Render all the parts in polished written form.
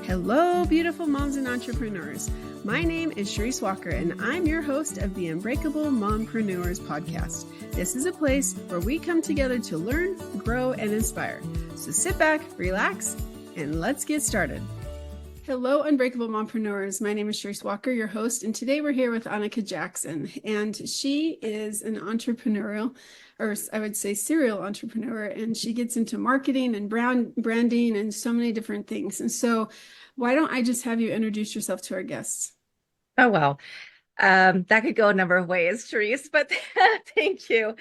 Hello, beautiful moms and entrepreneurs. My name is Sharice Walker, and I'm your host of the Unbreakable Mompreneurs podcast. This is a place where we come together to learn, grow, and inspire. So sit back, relax, and let's get started. Hello, Unbreakable Mompreneurs. My name is Sharice Walker, your host, and today we're here with Anika Jackson, and she is an entrepreneurial, or I would say serial entrepreneur, and she gets into marketing and branding and so many different things. And so why don't I just have you introduce yourself to our guests? Oh, well, that could go a number of ways, Therese, but thank you.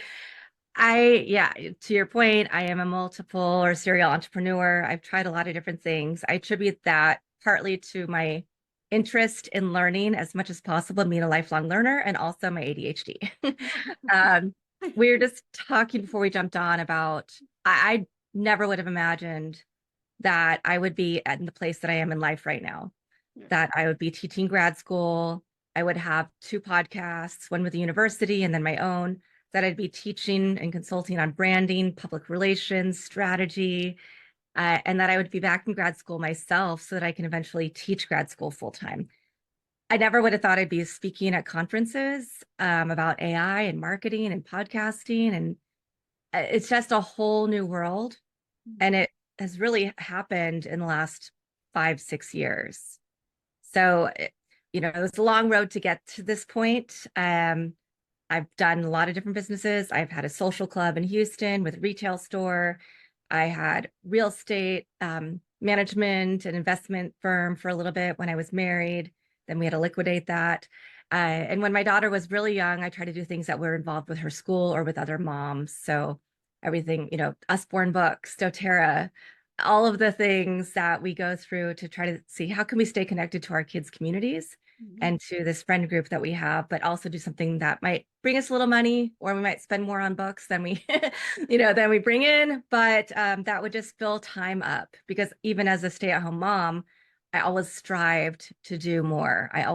To your point, I am a multiple or serial entrepreneur. I've tried a lot of different things. I attribute that partly to my interest in learning as much as possible, being a lifelong learner, and also my ADHD. We were just talking before we jumped on about, I never would have imagined that I would be at the place that I am in life right now, that I would be teaching grad school. I would have two podcasts, one with the university and then my own, that I'd be teaching and consulting on branding, public relations, strategy, and that I would be back in grad school myself so that I can eventually teach grad school full time. I never would have thought I'd be speaking at conferences about AI and marketing and podcasting. And it's just a whole new world. And it has really happened in the last 5-6 years. So, it was a long road to get to this point. I've done a lot of different businesses. I've had a social club in Houston with a retail store. I had real estate management and investment firm for a little bit when I was married. Then we had to liquidate that. And when my daughter was really young, I tried to do things that were involved with her school or with other moms. So everything, Usborne Books, doTERRA, all of the things that we go through to try to see how can we stay connected to our kids' communities and to this friend group that we have, but also do something that might bring us a little money, or we might spend more on books than we, than we bring in. But that would just fill time up, because even as a stay-at-home mom, I always strived to do more. I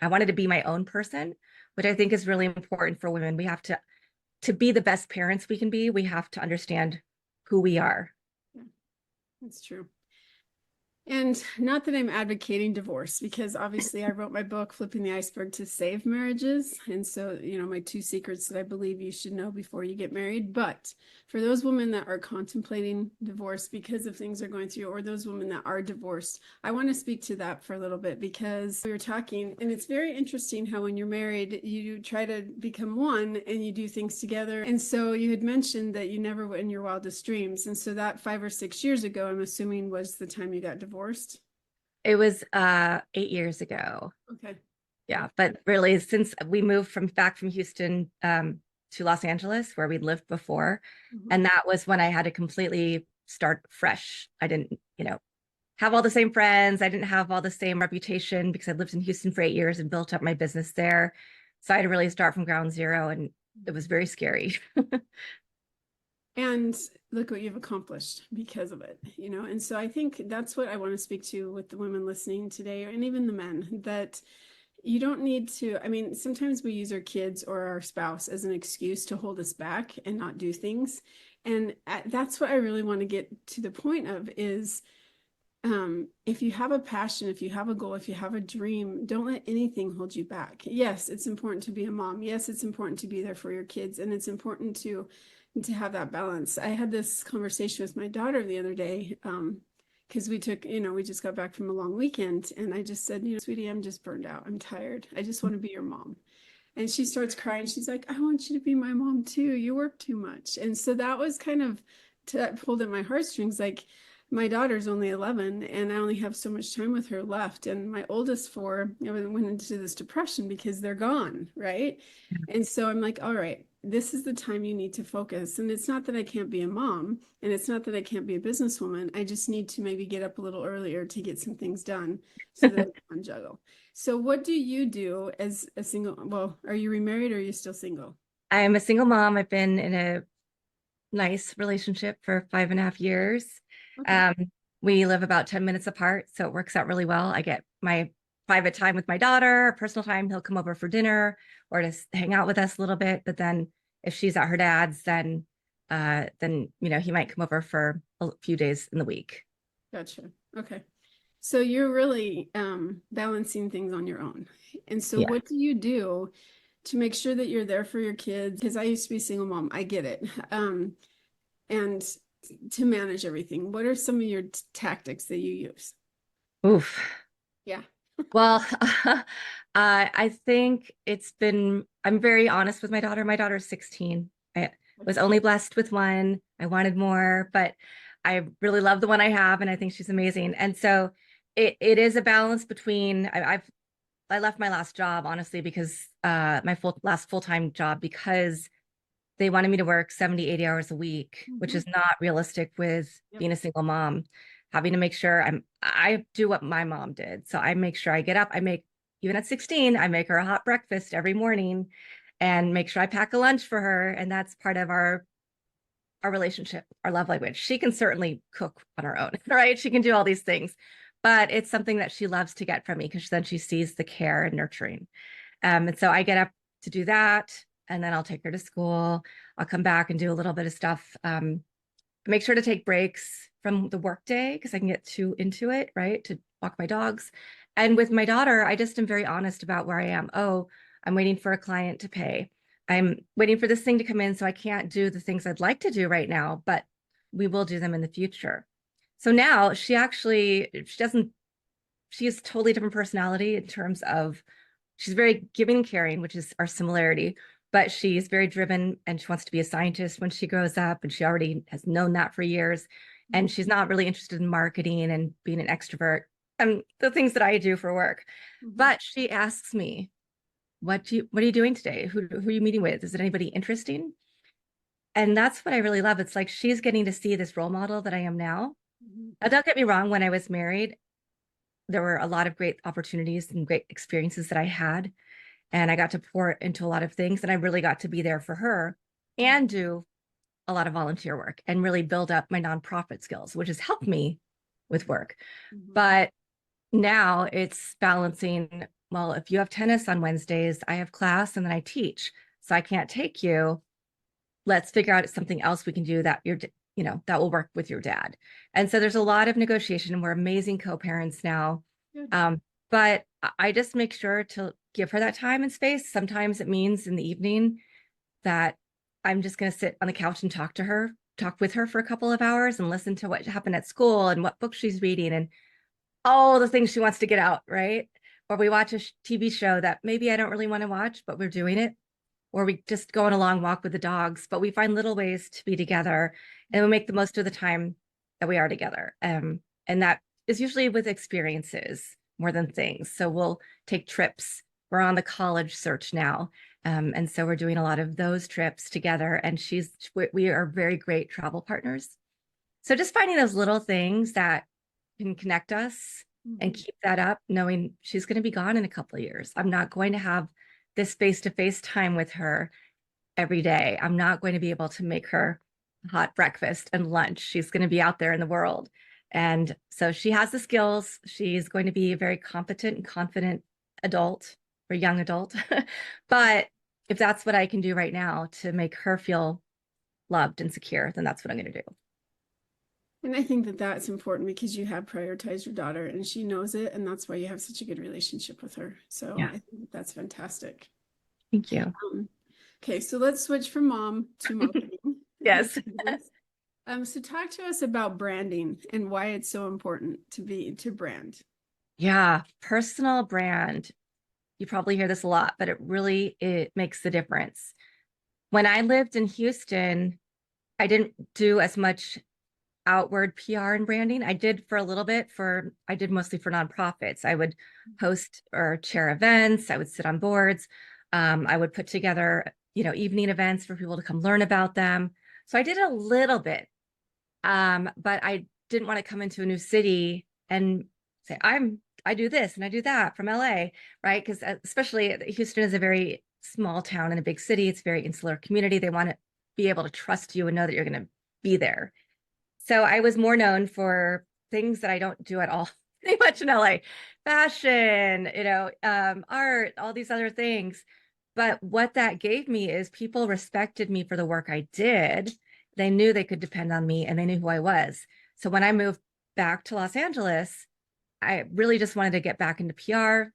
wanted to be my own person, which I think is really important for women. We have to be the best parents we can be. We have to understand who we are. Yeah, that's true. And not that I'm advocating divorce, because obviously I wrote my book, Flipping the Iceberg, to save marriages. And so, my 2 secrets that I believe you should know before you get married. But for those women that are contemplating divorce because of things they're going through, or those women that are divorced, I want to speak to that for a little bit, because we were talking, and it's very interesting how when you're married, you try to become one and you do things together. And so you had mentioned that you never were in your wildest dreams. And so that 5 or 6 years ago, I'm assuming, was the time you got divorced. It was 8 years ago. Okay. Yeah, but really, since we moved back from Houston to Los Angeles, where we'd lived before, and that was when I had to completely start fresh. I didn't, have all the same friends. I didn't have all the same reputation, because I lived in Houston for 8 years and built up my business there. So I had to really start from ground zero, and it was very scary. And look what you've accomplished because of it, And so I think that's what I want to speak to with the women listening today, and even the men, that you don't need to, sometimes we use our kids or our spouse as an excuse to hold us back and not do things. And that's what I really want to get to the point of is, if you have a passion, if you have a goal, if you have a dream, don't let anything hold you back. Yes, it's important to be a mom. Yes, it's important to be there for your kids. And it's important to have that balance. I had this conversation with my daughter the other day, because we just got back from a long weekend, and I just said, sweetie, I'm just burned out. I'm tired. I just want to be your mom. And she starts crying. She's like, I want you to be my mom too. You work too much. And so that was kind of pulled at my heartstrings. Like, my daughter's only 11, and I only have so much time with her left. And my oldest 4, went into this depression because they're gone, right? And so I'm like, all right, this is the time you need to focus. And it's not that I can't be a mom, and it's not that I can't be a businesswoman. I just need to maybe get up a little earlier to get some things done so that I can juggle. So what do you do as a single? Well, are you remarried, or are you still single? I'm a single mom. I've been in a nice relationship for 5.5 years. Okay. We live about 10 minutes apart, so it works out really well. I get my private time with my daughter, personal time. He'll come over for dinner or to hang out with us a little bit. But then if she's at her dad's, then he might come over for a few days in the week. Gotcha. Okay. So you're really balancing things on your own. And so Yeah. what do you do to make sure that you're there for your kids? Because I used to be a single mom. I get it. And to manage everything, what are some of your tactics that you use? Oof. Yeah. Well, I think I'm very honest with my daughter. My daughter's 16. I was Okay. only blessed with one. I wanted more, but I really love the one I have, and I think she's amazing. And so it is a balance between I left my last job honestly because my last full-time job because they wanted me to work 70, 80 hours a week, which Mhm. is not realistic with Yep. being a single mom, having to make sure I do what my mom did. So I make sure I get up, even at 16, I make her a hot breakfast every morning and make sure I pack a lunch for her. And that's part of our relationship, our love language. She can certainly cook on her own, right? She can do all these things, but it's something that she loves to get from me because then she sees the care and nurturing. And so I get up to do that, and then I'll take her to school. I'll come back and do a little bit of stuff. Make sure to take breaks from the workday because I can get too into it, right? To walk my dogs. And with my daughter, I just am very honest about where I am. Oh, I'm waiting for a client to pay. I'm waiting for this thing to come in, so I can't do the things I'd like to do right now, but we will do them in the future. So now she doesn't, she has a totally different personality in terms of she's very giving and caring, which is our similarity, but she's very driven and she wants to be a scientist when she grows up. And she already has known that for years. And she's not really interested in marketing and being an extrovert and the things that I do for work. Mhm. But she asks me, what are you doing today? Who are you meeting with? Is it anybody interesting? And that's what I really love. It's like she's getting to see this role model that I am now. Mhm. Now, don't get me wrong, when I was married, there were a lot of great opportunities and great experiences that I had, and I got to pour into a lot of things, and I really got to be there for her and do a lot of volunteer work and really build up my nonprofit skills, which has helped me with work. Mhm. But now it's balancing, well, if you have tennis on Wednesdays, I have class and then I teach, so I can't take you. Let's figure out something else we can do that that will work with your dad. And so there's a lot of negotiation, and we're amazing co-parents now. Good. But I just make sure to give her that time and space. Sometimes it means in the evening that I'm just going to sit on the couch and talk with her for a couple of hours and listen to what happened at school and what book she's reading and all the things she wants to get out, right? Or we watch a TV show that maybe I don't really want to watch, but we're doing it. Or we just go on a long walk with the dogs, but we find little ways to be together and we make the most of the time that we are together. And that is usually with experiences more than things. So we'll take trips. We're on the college search now. And so we're doing a lot of those trips together. And we are very great travel partners. So just finding those little things that can connect us and Mhm. keep that up, knowing she's going to be gone in a couple of years. I'm not going to have this face-to-face time with her every day. I'm not going to be able to make her hot breakfast and lunch. She's going to be out there in the world. And so she has the skills. She's going to be a very competent and confident adult or young adult. But if that's what I can do right now to make her feel loved and secure, then that's what I'm going to do. And I think that that's important because you have prioritized your daughter and she knows it, and that's why you have such a good relationship with her. So Yeah. I think that that's fantastic. Thank you. Um, okay, so let's switch from mom to marketing and Yes. business. So talk to us about branding and why it's so important to brand. Yeah. Personal brand. You probably hear this a lot, but it makes the difference. When I lived in Houston, I didn't do as much outward PR and branding. I did for a little bit I did mostly for nonprofits. I would host or chair events. I would sit on boards. I would put together, evening events for people to come learn about them. So I did a little bit. But I didn't want to come into a new city and say, I do this and I do that from LA, right? Because especially Houston is a very small town in a big city. It's a very insular community. They want to be able to trust you and know that you're going to be there. So I was more known for things that I don't do at all, pretty much in LA, fashion, art, all these other things. But what that gave me is people respected me for the work I did. They knew they could depend on me and they knew who I was. So when I moved back to Los Angeles, I really just wanted to get back into PR.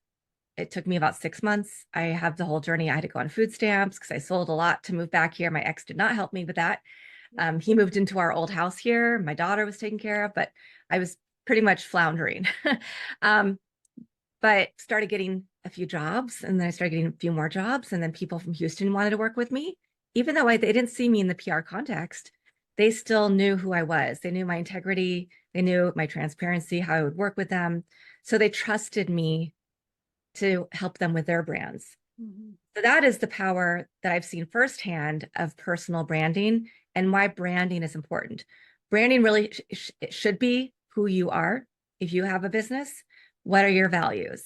It took me about 6 months. I have the whole journey. I had to go on food stamps because I sold a lot to move back here. My ex did not help me with that. He moved into our old house here. My daughter was taken care of, but I was pretty much floundering. um, but started getting a few jobs, and then I started getting a few more jobs, and then people from Houston wanted to work with me. Even though they didn't see me in the PR context, they still knew who I was. They knew my integrity. They knew my transparency, how I would work with them. So they trusted me to help them with their brands. Mm-hmm. So that is the power that I've seen firsthand of personal branding and why branding is important. Branding really it should be who you are. If you have a business, what are your values?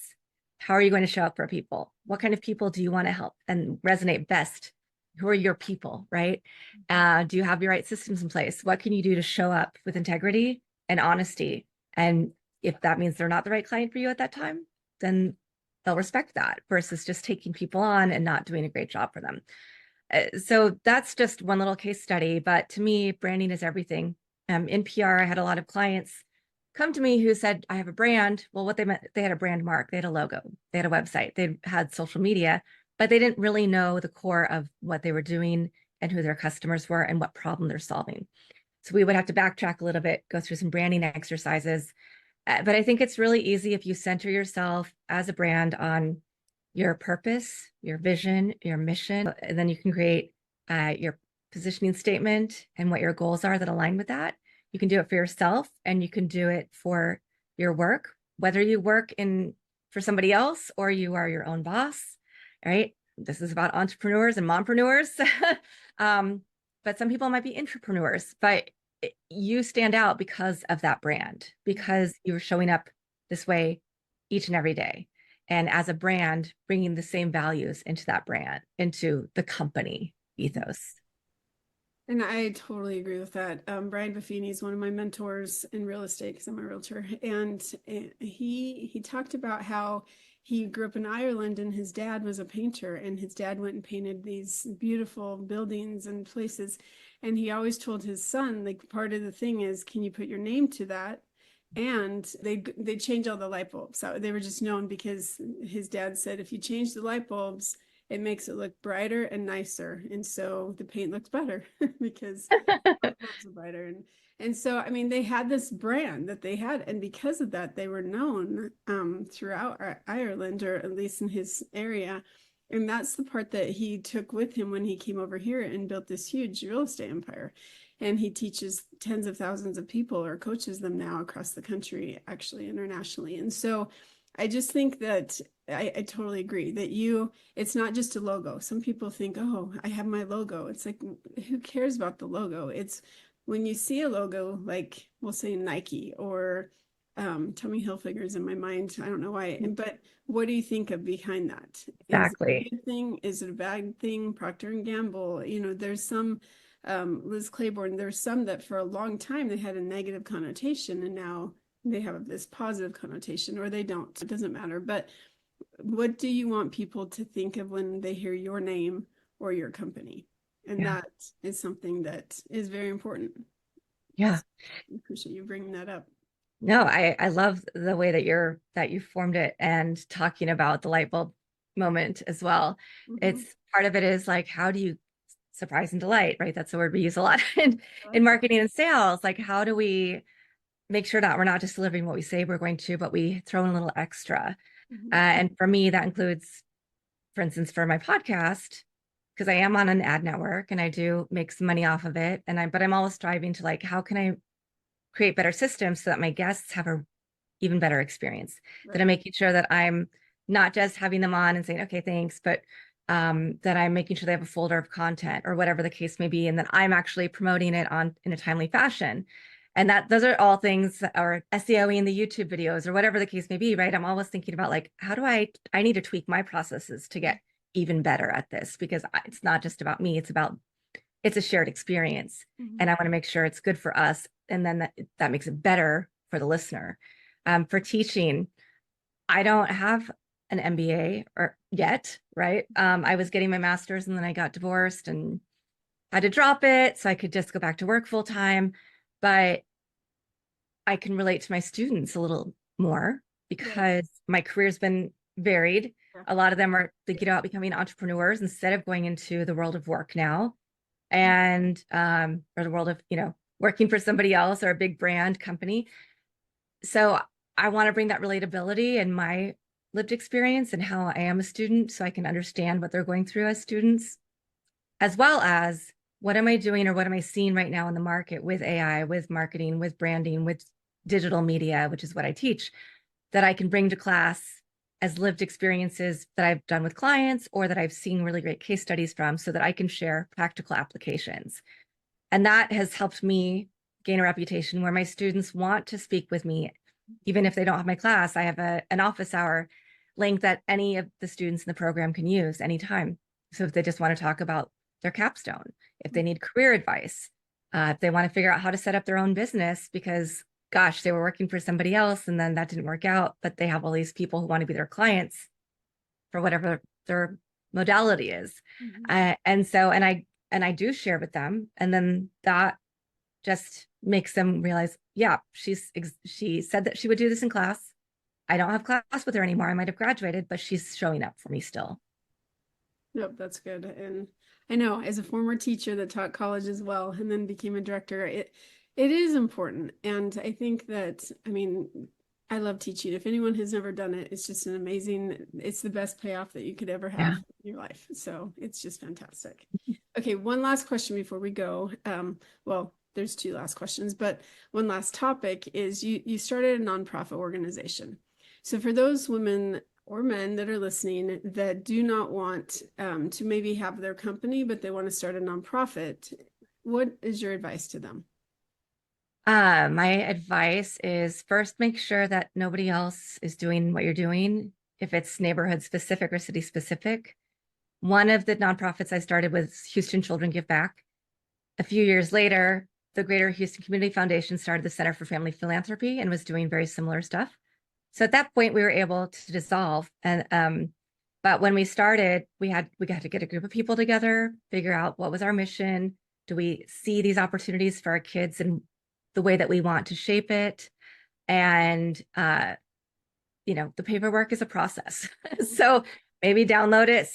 How are you going to show up for people? What kind of people do you want to help and resonate best? Who are your people, right? Do you have your right systems in place? What can you do to show up with integrity and honesty? And if that means they're not the right client for you at that time, then they'll respect that versus just taking people on and not doing a great job for them. So that's just one little case study. But to me, branding is everything. In PR, I had a lot of clients come to me who said, I have a brand. Well, what they meant, they had a brand mark, they had a logo, they had a website, they had social media, but they didn't really know the core of what they were doing and who their customers were and what problem they're solving. So we would have to backtrack a little bit, go through some branding exercises. But I think it's really easy if you center yourself as a brand on your purpose, your vision, your mission, and then you can create your positioning statement and what your goals are that align with that. You can do it for yourself and you can do it for your work, whether you work in for somebody else or you are your own boss, right? This is about entrepreneurs and mompreneurs. But some people might be intrapreneurs, but you stand out because of that brand, because you're showing up this way each and every day. And as a brand, bringing the same values into that brand, into the company ethos. And I totally agree with that. Brian Buffini is one of my mentors in real estate because I'm a realtor, and he talked about how he grew up in Ireland and his dad was a painter, and his dad went and painted these beautiful buildings and places, and he always told his son, like, part of the thing is, can you put your name to that? And they change all the light bulbs. So they were just known because his dad said, if you change the light bulbs, it makes it look brighter and nicer, and so the paint looks better because the bulbs are brighter. And so I mean, they had this brand that they had, and because of that they were known throughout Ireland, or at least in his area. And that's the part that he took with him when he came over here and built this huge real estate empire. And he teaches tens of thousands of people, or coaches them now across the country, actually internationally. And so I just think that I totally agree that it's not just a logo. Some people think, oh, I have my logo. It's like, who cares about the logo? It's when you see a logo, like we'll say Nike or Tommy Hilfiger's in my mind. I don't know why, but what do you think of behind that? Is it a Exactly. good thing? Is it a bad thing? Procter and Gamble, there's some Liz Claiborne, there's some that for a long time they had a negative connotation, and now they have this positive connotation, or they don't. It doesn't matter. But what do you want people to think of when they hear your name or your company? And Yeah. that is something that is very important. Yeah. So I appreciate you bringing that up. No, I love the way that you formed it and talking about the light bulb moment as well. Mm-hmm. It's part of it is like, how do you surprise and delight, right? That's the word we use a lot I in like that. marketing and sales. Like, how do we make sure that we're not just delivering what we say we're going to, but we throw in a little extra? Mm-hmm. And for me, that includes, for instance, for my podcast, because I am on an ad network and I do make some money off of it. But I'm always striving to like, how can I create better systems so that my guests have a even better experience, that I'm Right. making sure that I'm not just having them on and saying, okay, thanks, but that I'm making sure they have a folder of content or whatever the case may be, and that I'm actually promoting it on in a timely fashion. And that those are all things that are SEOing the YouTube videos or whatever the case may be, right? I'm always thinking about like, how do I need to tweak my processes to get even better at this, because it's not just about me, it's a shared experience. Mm-hmm. And I want to make sure it's good for us. And then that makes it better for the listener. For teaching, I don't have an MBA or yet, right? I was getting my master's and then I got divorced and had to drop it so I could just go back to work full time. But I can relate to my students a little more Right. because my career's been varied. Yeah. A lot of them are thinking about becoming entrepreneurs instead of going into the world of work now, and or the world of, working for somebody else or a big brand company. So I want to bring that relatability and my lived experience and how I am a student so I can understand what they're going through as students, as well as what am I doing or what am I seeing right now in the market with AI, with marketing, with branding, with digital media, which is what I teach, that I can bring to class as lived experiences that I've done with clients or that I've seen really great case studies from so that I can share practical applications. And that has helped me gain a reputation where my students want to speak with me. Even if they don't have my class, I have an office hour link that any of the students in the program can use anytime. So if they just want to talk about their capstone, if they need career advice, if they want to figure out how to set up their own business because, gosh, they were working for somebody else and then that didn't work out, but they have all these people who want to be their clients for whatever their modality is. Mhm. And I do share with them, and then that just makes them realize, yeah, she said that she would do this in class. I don't have class with her anymore. I might have graduated, but she's showing up for me still. Yep, that's good. And I know as a former teacher that taught college as well and then became a director, it is important. And I think that, I mean, I love teaching. If anyone has never done it, it's just an amazing, it's the best payoff that you could ever have Yeah. in your life. So it's just fantastic. Okay, one last question before we go. Well, there's two last questions, but one last topic is you started a nonprofit organization. So for those women or men that are listening that do not want to maybe have their company, but they want to start a nonprofit, what is your advice to them? My advice is first make sure that nobody else is doing what you're doing, if it's neighborhood specific or city specific. One of the nonprofits I started was Houston Children Give Back. A few years later, the Greater Houston Community Foundation started the Center for Family Philanthropy and was doing very similar stuff. So at that point, we were able to dissolve. But when we started, we got to get a group of people together, figure out what was our mission. Do we see these opportunities for our kids and the way that we want to shape it? And the paperwork is a process. So maybe download it,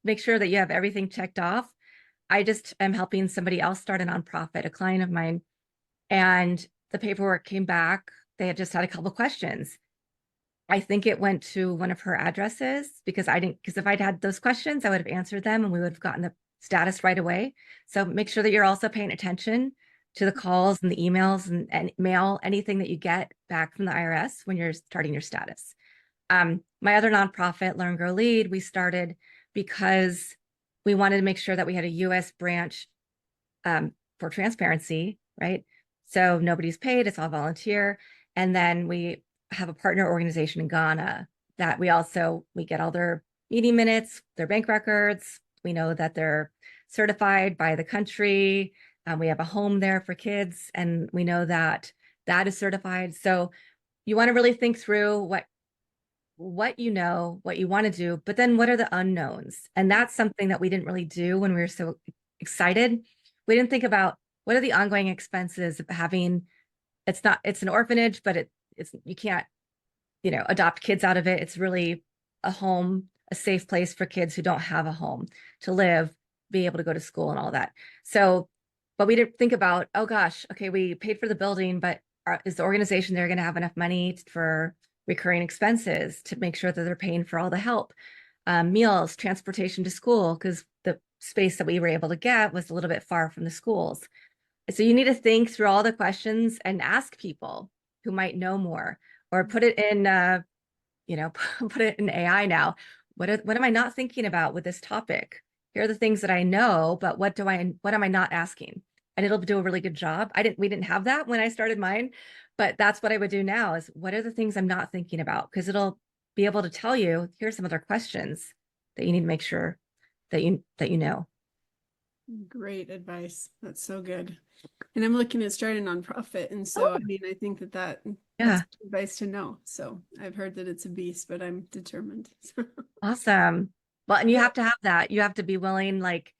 make sure that you have everything checked off. I just am helping somebody else start a nonprofit, a client of mine, and the paperwork came back. They had just had a couple questions. I think it went to one of her addresses because if I'd had those questions, I would have answered them and we would have gotten the status right away. So make sure that you're also paying attention to the calls and the emails and mail, anything that you get back from the IRS when you're starting your status. My other nonprofit, Learn, Grow, Lead, we started because we wanted to make sure that we had a US branch for transparency, right? So nobody's paid, it's all volunteer. And then we have a partner organization in Ghana that we get all their meeting minutes, their bank records. We know that they're certified by the country. We have a home there for kids, and we know that that is certified. So you want to really think through what you know, what you want to do, but then what are the unknowns? And that's something that we didn't really do when we were so excited. We didn't think about what are the ongoing expenses of having, it's an orphanage, but it's you can't, adopt kids out of it. It's really a home, a safe place for kids who don't have a home to live, be able to go to school and all that. So, but we didn't think about, oh gosh, okay, we paid for the building, but is the organization there going to have enough money for recurring expenses to make sure that they're paying for all the help, meals, transportation to school, because the space that we were able to get was a little bit far from the schools. So you need to think through all the questions and ask people who might know more, or put it in, put it in AI now. What am I not thinking about with this topic? Here are the things that I know, but what am I not asking? And it'll do a really good job. We didn't have that when I started mine, but that's what I would do now is what are the things I'm not thinking about? Because it'll be able to tell you, here's some other questions that you need to make sure that you know. Great advice. That's so good. And I'm looking at starting a nonprofit. And so, I Oh, mean, I think that's yeah. advice to know. So I've heard that it's a beast, but I'm determined. Awesome. Well, and you So, have to have that. You have to be willing, like,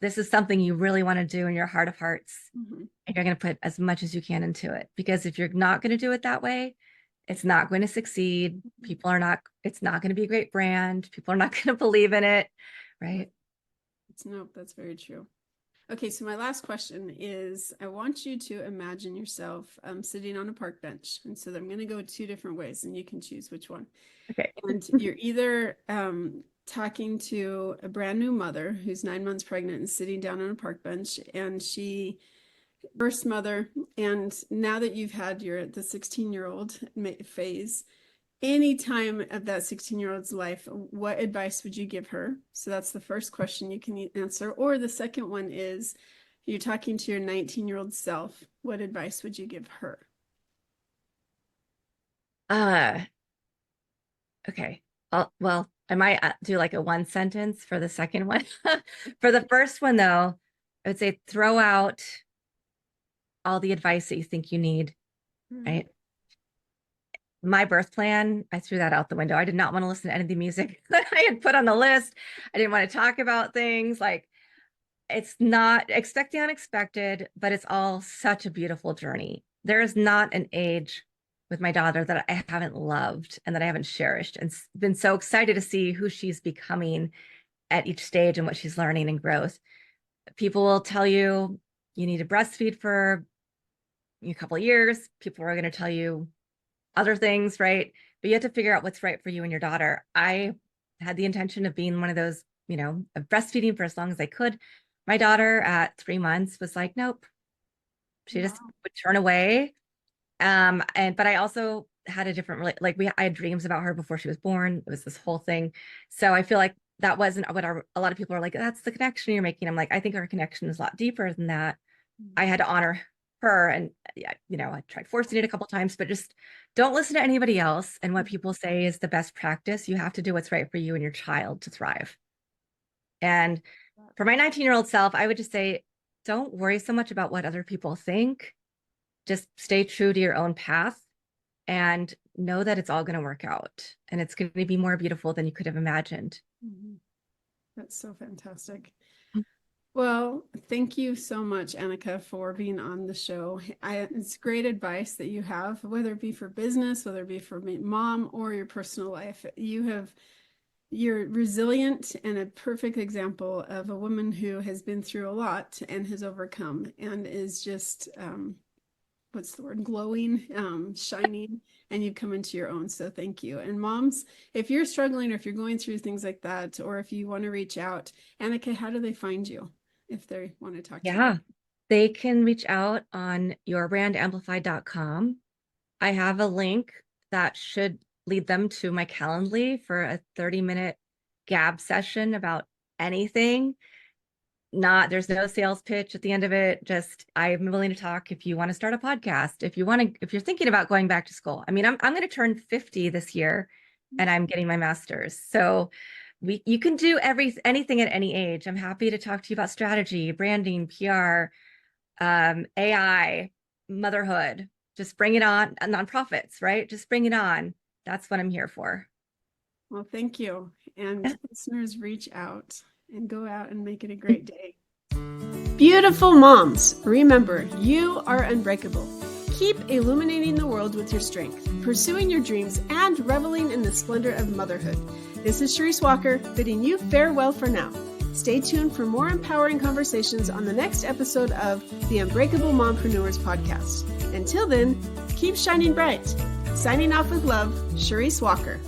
this is something you really want to do in your heart of hearts. mhm. And you're going to put as much as you can into it. Because if you're not going to do it that way, it's not going to succeed. It's not going to be a great brand. People are not going to believe in it. Right. Nope, that's very true. Okay, so my last question is, I want you to imagine yourself sitting on a park bench. And so I'm going to go 2 different ways and you can choose which one. Okay. And you're either talking to a brand new mother who's 9 months pregnant and sitting down on a park bench, and she first mother, and now that you've had the 16-year-old phase, any time of that 16-year-old's life, what advice would you give her? So that's the first question you can answer. Or the second one is, you're talking to your 19-year-old self. What advice would you give her? Okay. Well, I might do like a 1 sentence for the second one. For the first one, though, I would say throw out all the advice that you think you need, right? My birth plan, I threw that out the window. I did not want to listen to any of the music that I had put on the list. I didn't want to talk about things like, it's not expect the unexpected, but it's all such a beautiful journey. There is not an age with my daughter that I haven't loved and that I haven't cherished, and been so excited to see who she's becoming at each stage and what she's learning and growth. People will tell you you need to breastfeed for a couple of years. People are going to tell you other things, right? But you have to figure out what's right for you and your daughter. I had the intention of being one of those, of breastfeeding for as long as I could. My daughter at 3 months was like, nope. She just would turn away. But I also had a different, I had dreams about her before she was born. It was this whole thing. So I feel like that wasn't what a lot of people are like, that's the connection you're making. I'm like, I think our connection is a lot deeper than that. I had to honor her, and I tried forcing it a couple times, but just don't listen to anybody else. And what people say is the best practice. You have to do what's right for you and your child to thrive. And for my 19-year-old self, I would just say, don't worry so much about what other people think. Just stay true to your own path and know that it's all going to work out, and it's going to be more beautiful than you could have imagined. That's so fantastic. Well, thank you so much, Anika, for being on the show. It's great advice that you have, whether it be for business, whether it be for mom or your personal life. You're resilient and a perfect example of a woman who has been through a lot and has overcome, and is just, what's the word, glowing, shining, and you've come into your own. So thank you. And moms, if you're struggling, or if you're going through things like that, or if you want to reach out, Anika, how do they find you if they want to talk to you? Yeah, they can reach out on yourbrandamplified.com. I have a link that should lead them to my Calendly for a 30-minute gab session about anything. There's no sales pitch at the end of it. Just, I'm willing to talk if you want to start a podcast, if you're thinking about going back to school. I mean, I'm going to turn 50 this year, and I'm getting my master's. So you can do anything at any age. I'm happy to talk to you about strategy, branding, PR, AI, motherhood. Just bring it on. Nonprofits, right? Just bring it on. That's what I'm here for. Well, thank you. And listeners, reach out and go out and make it a great day. Beautiful moms, remember, you are unbreakable. Keep illuminating the world with your strength, pursuing your dreams, and reveling in the splendor of motherhood. This is Charisse Walker, bidding you farewell for now. Stay tuned for more empowering conversations on the next episode of the Unbreakable Mompreneurs podcast. Until then, keep shining bright. Signing off with love, Charisse Walker.